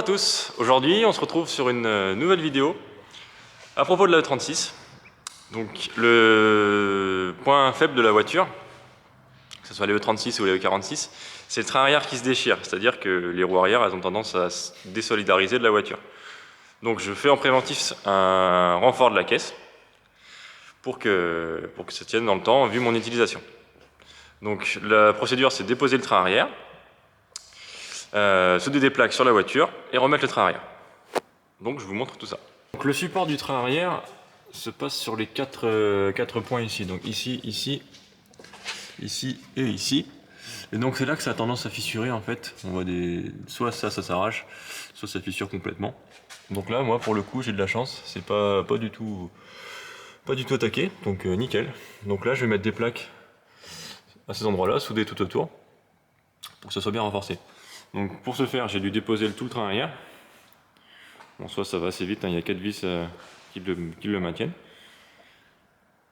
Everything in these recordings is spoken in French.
tous, aujourd'hui on se retrouve sur une nouvelle vidéo à propos de la E36. Donc le point faible de la voiture, que ce soit les E36 ou les E46, c'est le train arrière qui se déchire, c'est-à-dire que les roues arrière elles ont tendance à se désolidariser de la voiture. Donc je fais en préventif un renfort de la caisse pour que ça tienne dans le temps vu mon utilisation. Donc la procédure c'est déposer le train arrière, souder des plaques sur la voiture et remettre le train arrière. Donc je vous montre tout ça. Donc le support du train arrière se passe sur les quatre points ici. Donc ici, ici, ici et ici. Et donc c'est là que ça a tendance à fissurer en fait. On voit soit ça s'arrache, soit ça fissure complètement. Donc là moi pour le coup j'ai de la chance, c'est pas du tout attaqué, donc nickel. Donc là je vais mettre des plaques à ces endroits là, souder tout autour, pour que ça soit bien renforcé. Donc pour ce faire j'ai dû déposer tout le train arrière. Bon, soit ça va assez vite, hein, il y a 4 vis qui le maintiennent.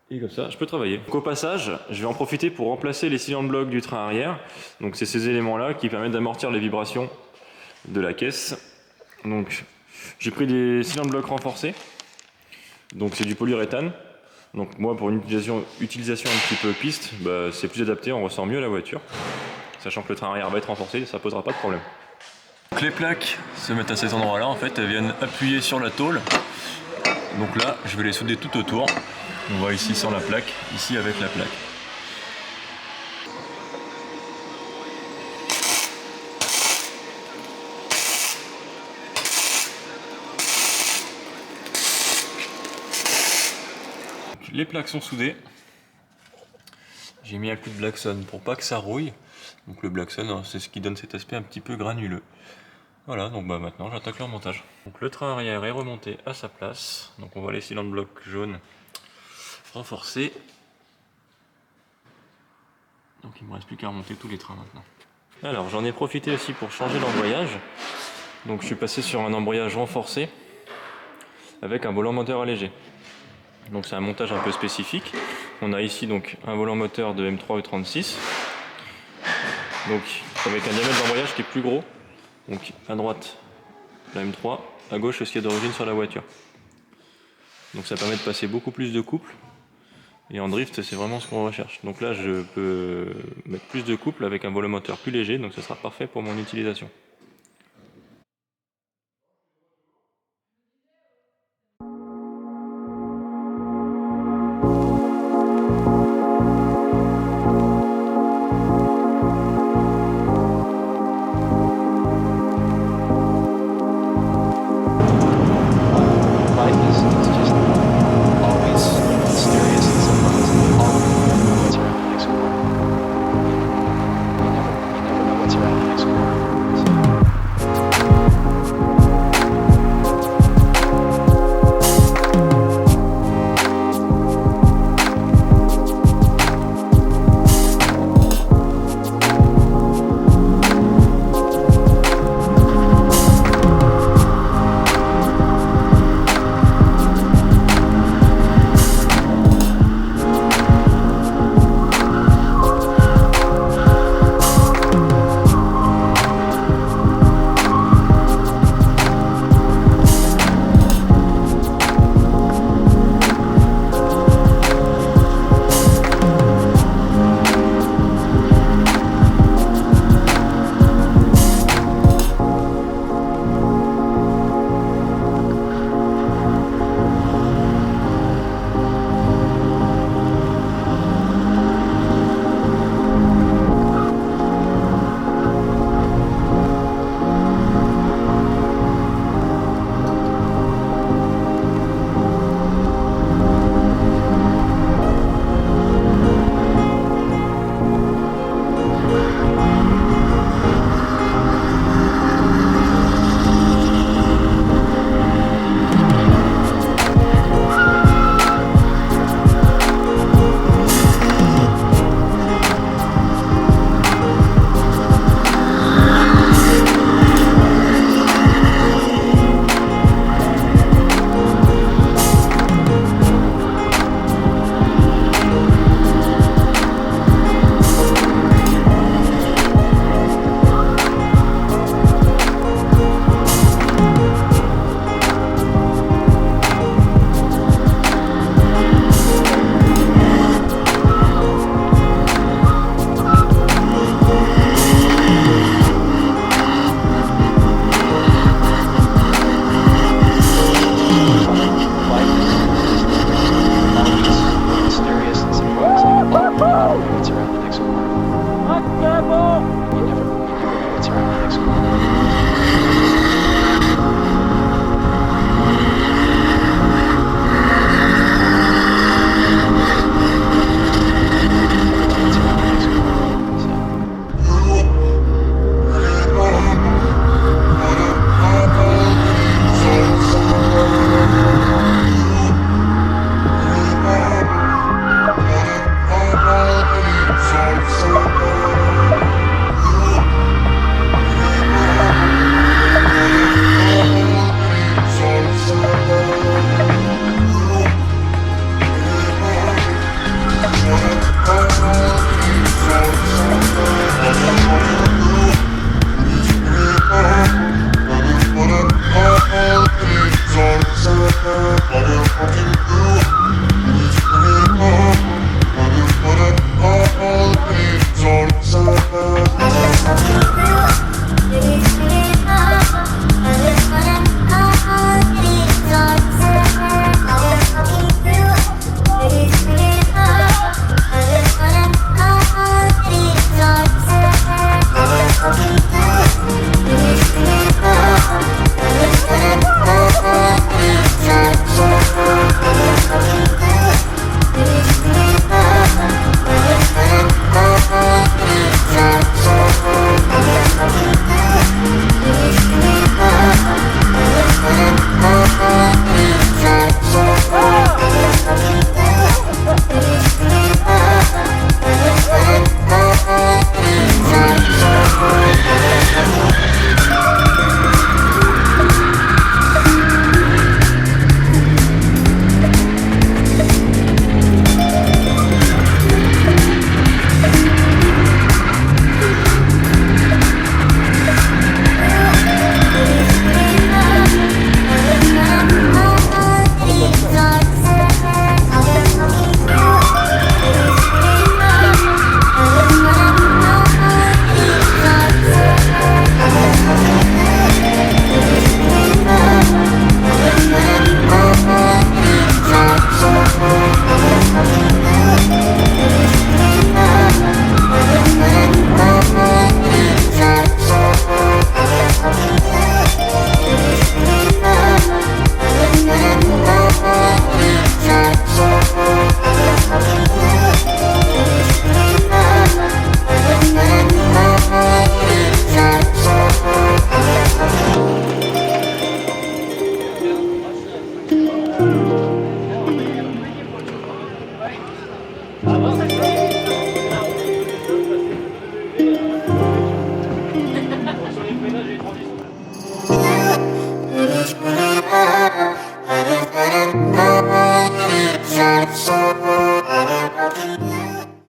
Et comme ça, je peux travailler. Donc au passage, je vais en profiter pour remplacer les cylindres blocs du train arrière. Donc c'est ces éléments-là qui permettent d'amortir les vibrations de la caisse. Donc j'ai pris des cylindres blocs renforcés. Donc c'est du polyuréthane. Donc moi pour une utilisation un petit peu piste, bah, c'est plus adapté, on ressent mieux la voiture. Sachant que le train arrière va être renforcé, ça posera pas de problème. Donc les plaques se mettent à cet endroit là, en fait elles viennent appuyer sur la tôle. Donc là je vais les souder tout autour. On voit ici sans la plaque, ici avec la plaque. Donc, les plaques sont soudées. J'ai mis un coup de Blackson pour pas que ça rouille. Donc le Blackson c'est ce qui donne cet aspect un petit peu granuleux. Voilà, donc bah maintenant j'attaque le remontage. Donc le train arrière est remonté à sa place. Donc on voit les cylindres blocs jaunes renforcés. Donc il ne me reste plus qu'à remonter tous les trains maintenant. Alors j'en ai profité aussi pour changer l'embrayage. Donc je suis passé sur un embrayage renforcé avec un volant moteur allégé. Donc c'est un montage un peu spécifique. On a ici donc un volant moteur de M3 E36. Donc avec un diamètre d'embrayage qui est plus gros. Donc à droite la M3, à gauche ce qui est d'origine sur la voiture. Donc ça permet de passer beaucoup plus de couple. Et en drift c'est vraiment ce qu'on recherche. Donc là je peux mettre plus de couple avec un volant moteur plus léger, donc ce sera parfait pour mon utilisation.